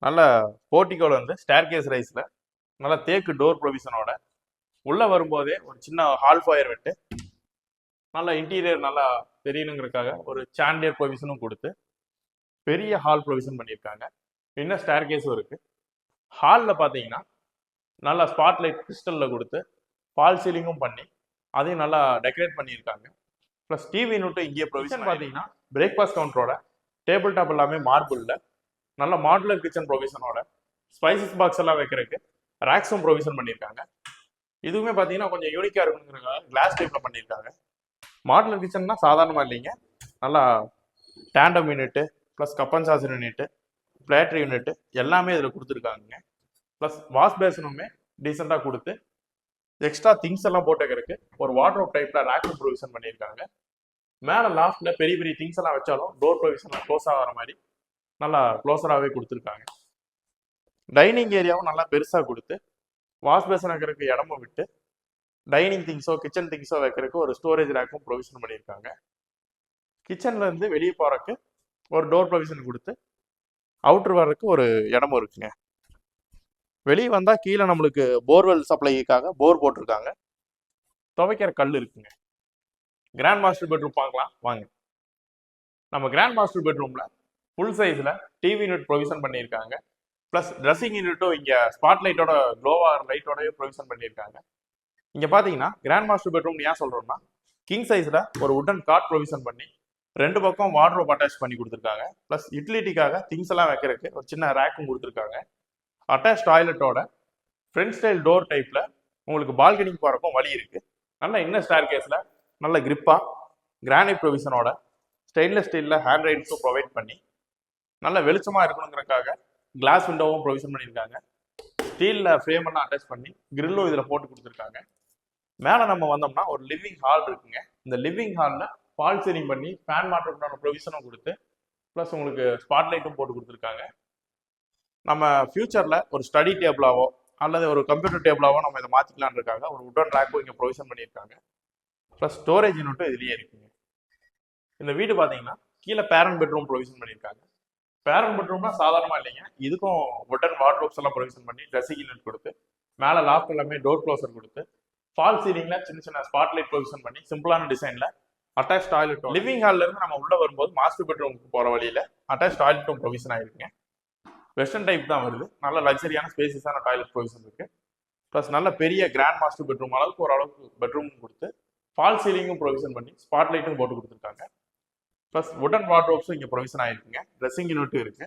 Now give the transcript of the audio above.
நல்ல போர்ட்டிகோல வந்து stair case ரைஸ்ல நல்ல தேக்கு டோர் ப்ரொவிஷனோட உள்ள வரும்போதே ஒரு சின்ன ஹால் ஃபயர் விட்டு நல்ல இன்டீரியர் நல்லா தெரியணுங்கிறதுக்காக ஒரு சாண்டியர் ப்ரொவிஷனும் கொடுத்து பெரிய ஹால் ப்ரொவிஷன் பண்ணியிருக்காங்க. இன்னும் ஸ்டேர் கேஸும் இருக்கு. ஹாலில் பார்த்தீங்கன்னா நல்லா ஸ்பாட்லைட் கிறிஸ்டலில் கொடுத்து ஃபால் சீலிங்கும் பண்ணி அதையும் நல்லா டெக்கரேட் பண்ணியிருக்காங்க. ப்ளஸ் டிவி யூனிட்டும் இங்கேயே ப்ரொவிஷன் பார்த்தீங்கன்னா பிரேக்ஃபாஸ்ட் கவுண்டரோட டேபிள் டாப் எல்லாமே மார்பிளில் நல்ல மாடுலர் கிச்சன் ப்ரொவிஷனோட ஸ்பைசஸ் பாக்ஸ் எல்லாம் வைக்கிறதுக்கு ரேக்ஸும் ப்ரொவிஷன் பண்ணியிருக்காங்க. இதுவுமே பார்த்தீங்கன்னா கொஞ்சம் யூனிக்காக இருக்குங்கிறதுக்காக கிளாஸ் டைப்பில் பண்ணியிருக்காங்க. மாடுலர் கிச்சன்னா சாதாரணமாக இல்லைங்க, நல்லா tandem unit plus cup and saucer unit platter unit எல்லாமே இதில் கொடுத்துருக்காங்க. ப்ளஸ் வாஷ் பேசனுமே டீசெண்டாக கொடுத்து எக்ஸ்ட்ரா திங்ஸ் எல்லாம் போட்டு வைக்கிறதுக்கு ஒரு வாட்ரோப் டைப்பில் ரேக்கும் ப்ரொவிஷன் பண்ணியிருக்காங்க. மேலே லாஸ்ட்டில் பெரிய பெரிய திங்ஸ் எல்லாம் வச்சாலும் டோர் ப்ரொவிஷன்லாம் க்ளோஸ் ஆகிற மாதிரி நல்லா க்ளோஸராகவே கொடுத்துருக்காங்க. டைனிங் ஏரியாவும் நல்லா பெருசாக கொடுத்து வாஷ் பேசன் வைக்கிறதுக்கு இடமும் விட்டு டைனிங் திங்ஸோ கிச்சன் திங்ஸோ வைக்கிறதுக்கு ஒரு ஸ்டோரேஜ் ரேக்கும் ப்ரொவிஷன் பண்ணியிருக்காங்க. கிச்சன்ல இருந்து வெளியே போறதுக்கு ஒரு டோர் ப்ரொவிஷன் கொடுத்து அவுட்டர் வர்றதுக்கு ஒரு இடமும் இருக்குங்க. வெளியே வந்தால் கீழே நம்மளுக்கு போர்வெல் சப்ளைக்காக போர் போட்டிருக்காங்க. துவைக்கிற கல் இருக்குங்க. கிராண்ட் மாஸ்டர் பெட்ரூம் பார்க்கலாம் வாங்க. நம்ம கிராண்ட் மாஸ்டர் பெட்ரூம்ல ஃபுல் சைஸ்ல டிவி யூனிட் ப்ரொவிஷன் பண்ணியிருக்காங்க. ப்ளஸ் ட்ரெஸ்ஸிங் யூனிட்டும் இங்கே ஸ்பாட் லைட்டோட க்ளோவார் லைட்டோடய ப்ரொவிஷன் பண்ணியிருக்காங்க. இங்கே பார்த்தீங்கன்னா கிராண்ட் மாஸ்டர் பெட்ரூம் ஏன் சொல்கிறோம்னா கிங் சைஸில் ஒரு உட்டன் காட் ப்ரொவிஷன் பண்ணி ரெண்டு பக்கம் வார்ட்ரோப் அட்டாச் பண்ணி கொடுத்துருக்காங்க. ப்ளஸ் யூட்டிலிட்டிக்காக திங்ஸ் எல்லாம் வைக்கிறதுக்கு ஒரு சின்ன ரேக்கும் கொடுத்துருக்காங்க. அட்டாச் டாய்லெட்டோட ஃப்ரண்ட் ஸ்டைல் டோர் டைப்பில் உங்களுக்கு பால்கனிக்கு போகிறக்கும் வழி இருக்குது. நல்ல இன்னர் ஸ்டேர் கேஸில் நல்ல கிரிப்பாக கிரானைட் ப்ரொவிஷனோட ஸ்டெயின்லெஸ் ஸ்டீலில் ஹேண்ட் ரைட்ஸும் ப்ரொவைட் பண்ணி நல்ல வெளிச்சமாக இருக்கணுங்கிறதுக்காக கிளாஸ் விண்டோவும் ப்ரொவிஷன் பண்ணியிருக்காங்க. ஸ்டீலில் ஃப்ரேம் எல்லாம் அட்டாச் பண்ணி கிரில்லும் இதில் போட்டு கொடுத்துருக்காங்க. மேலே நம்ம வந்தோம்னா ஒரு லிவிங் ஹால் இருக்குங்க. இந்த லிவிங் ஹாலில் ஃபால் சீலிங் பண்ணி ஃபேன் மாட்டுறதுக்கான ப்ரொவிஷனும் கொடுத்து ப்ளஸ் உங்களுக்கு ஸ்பாட் லைட்டும் போட்டு கொடுத்துருக்காங்க. நம்ம ஃபியூச்சரில் ஒரு ஸ்டடி டேபிளாவோ அல்லது ஒரு கம்ப்யூட்டர் டேபிளாவோ நம்ம இதை மாற்றிக்கலான்னு இருக்காங்க. ஒரு உட்டன் ரேக்கும் இங்கே ப்ரொவிஷன் பண்ணியிருக்காங்க. ப்ளஸ் ஸ்டோரேஜ் யூனிட்டும் இதுலேயே இருக்குங்க. இந்த வீடு பார்த்தீங்கன்னா கீழே பேரண்ட் பெட்ரூம் ப்ரொவிஷன் பண்ணியிருக்காங்க. பேரண்ட் பெட்ரூம்னா சாதாரணமாக இல்லைங்க, இதுக்கும் உட்டன் வார்ட்ரோப்ஸ் எல்லாம் ப்ரொவிஷன் பண்ணி ட்ரெஸ்ஸிங் யூனிட் கொடுத்து மேலே லாஃப்ட் எல்லாமே டோர் க்ளோசர் கொடுத்து ஃபால் சீலிங்ல சின்ன சின்ன ஸ்பாட் லைட் ப்ரொவிஷன் பண்ணி சிம்பிளான டிசைன்ல அட்டாச் டாய்லெட். லிவிங் ஹால்ல இருந்து நம்ம உள்ள வரும்போது மாஸ்டர் பெட்ரூமுக்கு போற வழியில அட்டாச் டாய்லெட்டும் ப்ரொவிஷன் ஆயிருக்குங்க. வெஸ்டர்ன் டைப் தான் வருது. நல்ல லக்ஸரியான ஸ்பேசியஸான டாய்லெட் ப்ரொவிஷன் இருக்கு. ப்ளஸ் நல்ல பெரிய கிராண்ட் மாஸ்டர் பெட்ரூம் அளவுக்கு ஓரளவுக்கு பெட்ரூம் கொடுத்து ஃபால் சீலிங்கும் ப்ரொவிஷன் பண்ணி ஸ்பாட் லைட்டும் போட்டு கொடுத்துருக்காங்க. ப்ளஸ் உடன் வார்ட்ரோப்ஸும் இங்கே ப்ரொவிஷன் ஆயிருக்குங்க. ட்ரெஸ்ஸிங் யூனிட்டும் இருக்கு.